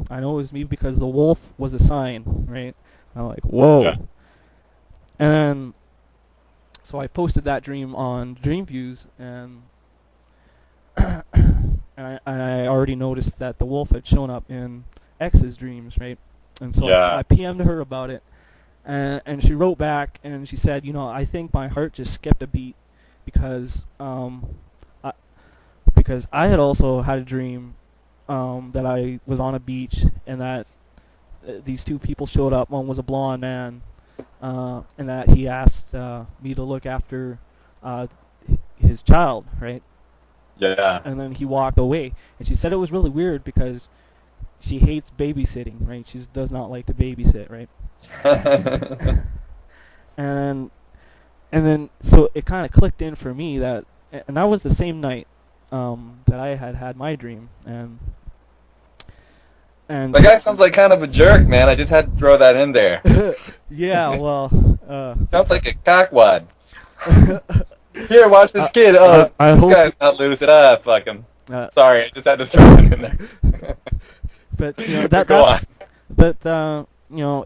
I know it was me because the wolf was a sign, right? I'm like, whoa. Yeah. And then, so I posted that dream on Dream Views, and I already noticed that the wolf had shown up in X's dreams, right? And so Yeah. I PM'd her about it, and she wrote back, and she said, I think my heart just skipped a beat because I, because I had also had a dream that I was on a beach and that these two people showed up. One was a blonde man, and that he asked me to look after uh, his child, right? Yeah. And then he walked away. And she said it was really weird because she hates babysitting, right? She does not like to babysit, right? and and then so it kind of clicked in for me and that was the same night that I had had my dream, and The guy sounds like kind of a jerk, man. I just had to throw that in there. yeah, well, Sounds like a cockwad. Here, watch this kid. Oh, I this hope. guy's not loose. Ah, fuck him. Uh, Sorry, I just had to throw it in there. but Go on. but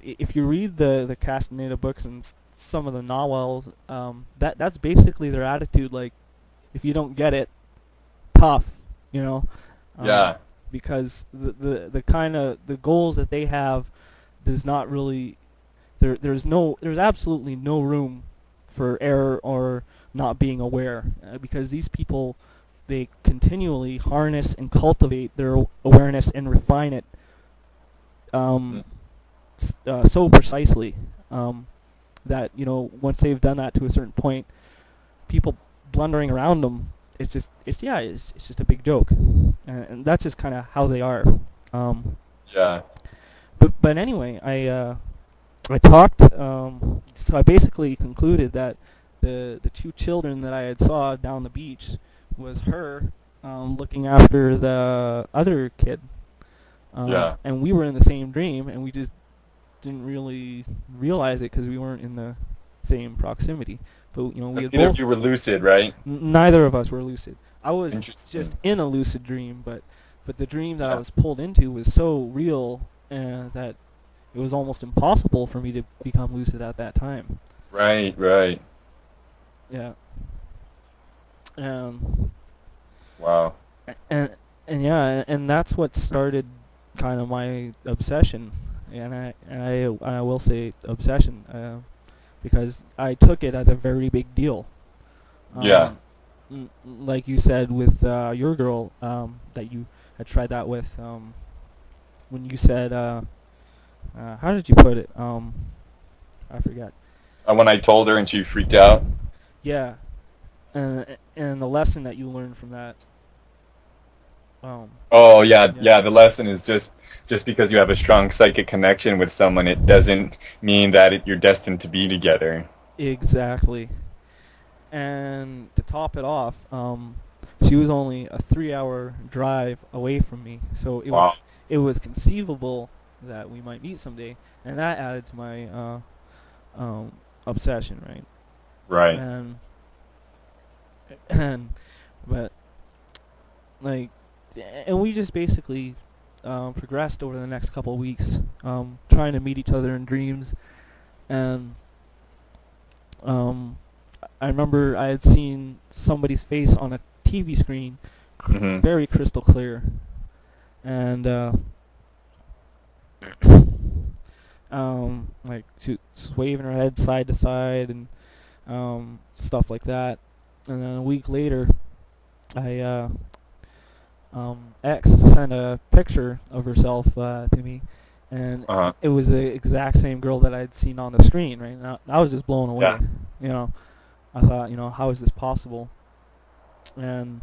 if you read the Castaneda books and some of the novels, that's basically their attitude. Like, if you don't get it, tough, you know. Yeah. Because the kind of the goals that they have does not really there's absolutely no room for error or not being aware, because these people, they continually harness and cultivate their awareness and refine it Mm. so precisely that once they've done that to a certain point, people blundering around them, it's just a big joke, and that's just kind of how they are. Yeah. But anyway, I talked. So I basically concluded that the two children that I had saw down the beach was her looking after the other kid, Yeah. and we were in the same dream, and we just didn't really realize it because we weren't in the same proximity. But we had Neither both. of you were lucid, right? Neither of us were lucid. I was just Interesting. in a lucid dream, but the dream that I Yeah. was pulled into was so real that it was almost impossible for me to become lucid at that time. Right, right. Yeah. Um. Wow. And yeah, and that's what started kind of my obsession, and I will say obsession, because I took it as a very big deal. Yeah. Like you said with your girl, that you had tried that with, when you said, how did you put it? I forgot. When I told her and she freaked out. Yeah, and the lesson that you learned from that. Oh yeah, Yeah. yeah. The lesson is just because you have a strong psychic connection with someone, it doesn't mean that you're destined to be together. Exactly. And to top it off, she was only a 3-hour drive away from me, so Wow. it was conceivable that we might meet someday, and that added to my obsession, right? Right. And and but like, and we just basically progressed over the next couple of weeks, trying to meet each other in dreams, and I remember I had seen somebody's face on a TV screen, Hmm. very crystal clear, and like she was waving her head side to side and stuff like that. And then a week later, I X sent a picture of herself to me, and Uh-huh. it was the exact same girl that I'd seen on the screen. Right, and I was just blown away. Yeah. You know, I thought, how is this possible? And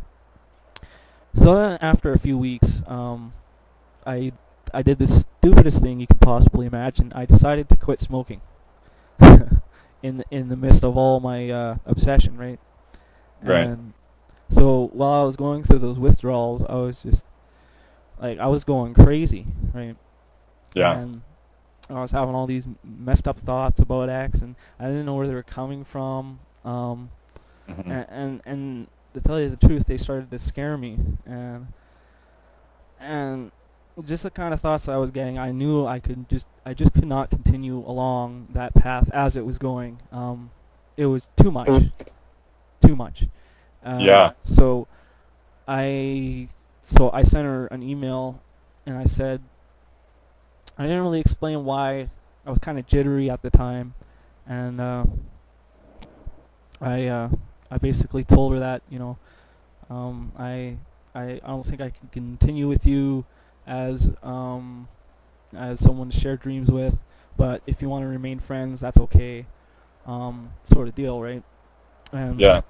so then, after a few weeks, I I did the stupidest thing you could possibly imagine. I decided to quit smoking in the midst of all my obsession, right? Right. And so while I was going through those withdrawals, I was just like, I was going crazy, right? Yeah. And I was having all these messed up thoughts about X, and I didn't know where they were coming from. Hmm. And to tell you the truth, they started to scare me, and just the kind of thoughts I was getting. I knew I just could not continue along that path as it was going. It was too much, too much. Yeah. So I I sent her an email, and I said I didn't really explain why. I was kind of jittery at the time, and I uh, I basically told her that I don't think I can continue with you as as someone to share dreams with, but if you want to remain friends, that's okay, sort of deal, right? And Yeah.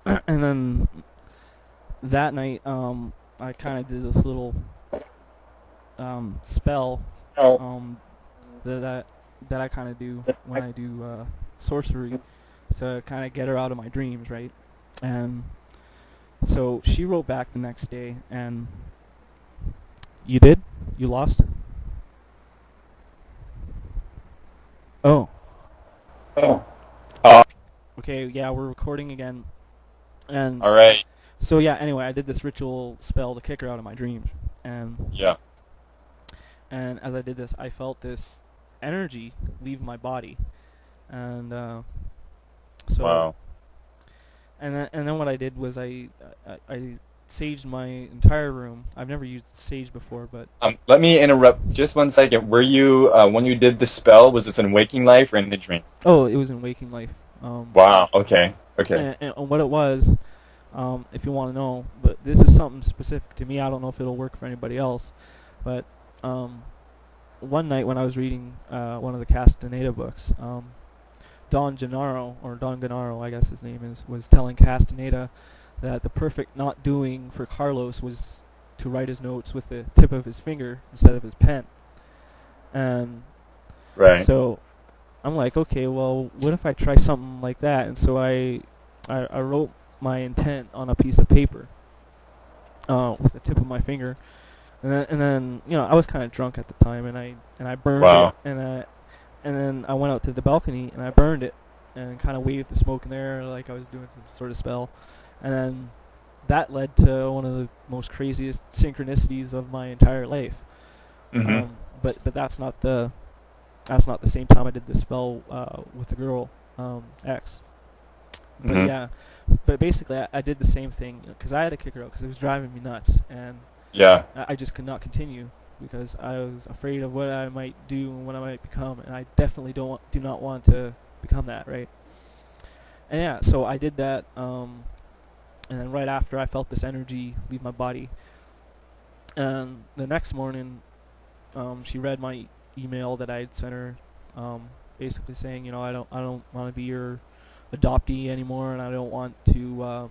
and then that night, I kind of did this little spell Oh. um, that I kind of do when I do sorcery to kind of get her out of my dreams, right? And so she wrote back the next day, and you did? You lost? Oh, Oh. Oh. okay, yeah, we're recording again. And All right. so yeah, anyway, I did this ritual spell to kick her out of my dreams, and Yeah. as I did this, I felt this energy leave my body, and so Wow. and then what I did was I saged my entire room. I've never used sage before, but Let me interrupt just 1 second. Were you when you did the spell? Was this in waking life or in the dream? oh, it was in waking life. Wow. Okay. Okay. And what it was, if you want to know, but this is something specific to me. I don't know if it'll work for anybody else, but one night when I was reading one of the Castaneda books, Don Gennaro, or Don Gennaro, I guess his name is, was telling Castaneda that the perfect not doing for Carlos was to write his notes with the tip of his finger instead of his pen. And Right. so I'm like, okay, well, what if I try something like that? And so I wrote my intent on a piece of paper with the tip of my finger, and then I was kind of drunk at the time, and I burned it, Wow. and then I went out to the balcony and I burned it and kind of waved the smoke in there like I was doing some sort of spell, and then that led to one of the most craziest synchronicities of my entire life. Mhm. But that's not the same time I did the spell with the girl X. But Mhm. yeah, but basically I did the same thing because I had to kick her out because it was driving me nuts, and Yeah. I just could not continue because I was afraid of what I might do and what I might become, and I definitely do not want to become that, right? And yeah, so I did that, and then right after I felt this energy leave my body, and the next morning, she read my email that I had sent her, basically saying, I don't want to be your adoptee anymore, and I don't want to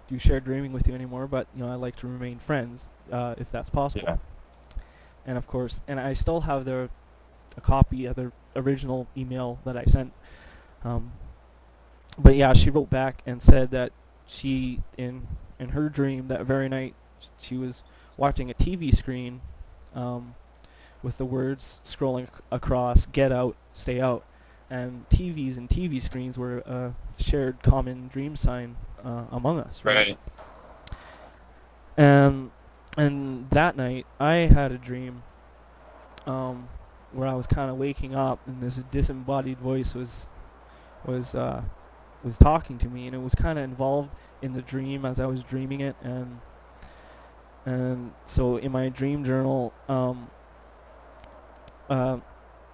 do shared dreaming with you anymore, but I'd like to remain friends, if that's possible. Yeah. And of course, and I still have a copy of the original email that I sent. Um, but yeah, she wrote back and said that she, in her dream that very night, she was watching a TV screen, with the words scrolling across, "Get out, stay out," and TVs and TV screens were a shared common dream sign among us, right? Right. And that night, I had a dream where I was kind of waking up, and this disembodied voice was was talking to me, and it was kind of involved in the dream as I was dreaming it, and so in my dream journal, I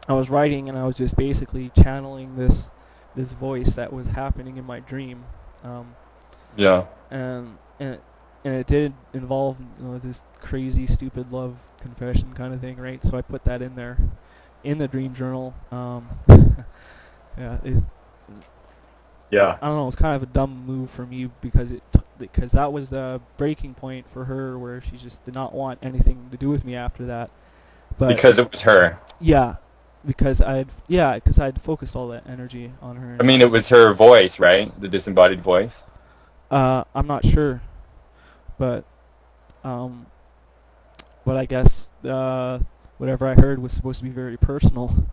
was writing, and I was just basically channeling this voice that was happening in my dream, Yeah. and it did involve this crazy, stupid love confession kind of thing, right? So I put that in there, in the dream journal. Yeah, Yeah. I don't know. It was kind of a dumb move for me because because that was the breaking point for her, where she just did not want anything to do with me after that. But Because it was her. yeah, because I'd focused all that energy on her. I mean, it was her voice, right? The disembodied voice. I'm not sure, but um, I guess whatever I heard was supposed to be very personal,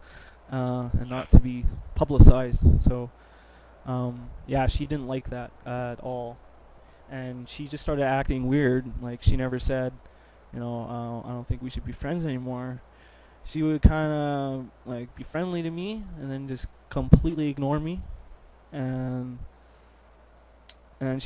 and not to be publicized. So yeah, she didn't like that at all, and she just started acting weird. Like she never said, I don't think we should be friends anymore, she would kind of like be friendly to me and then just completely ignore me, and she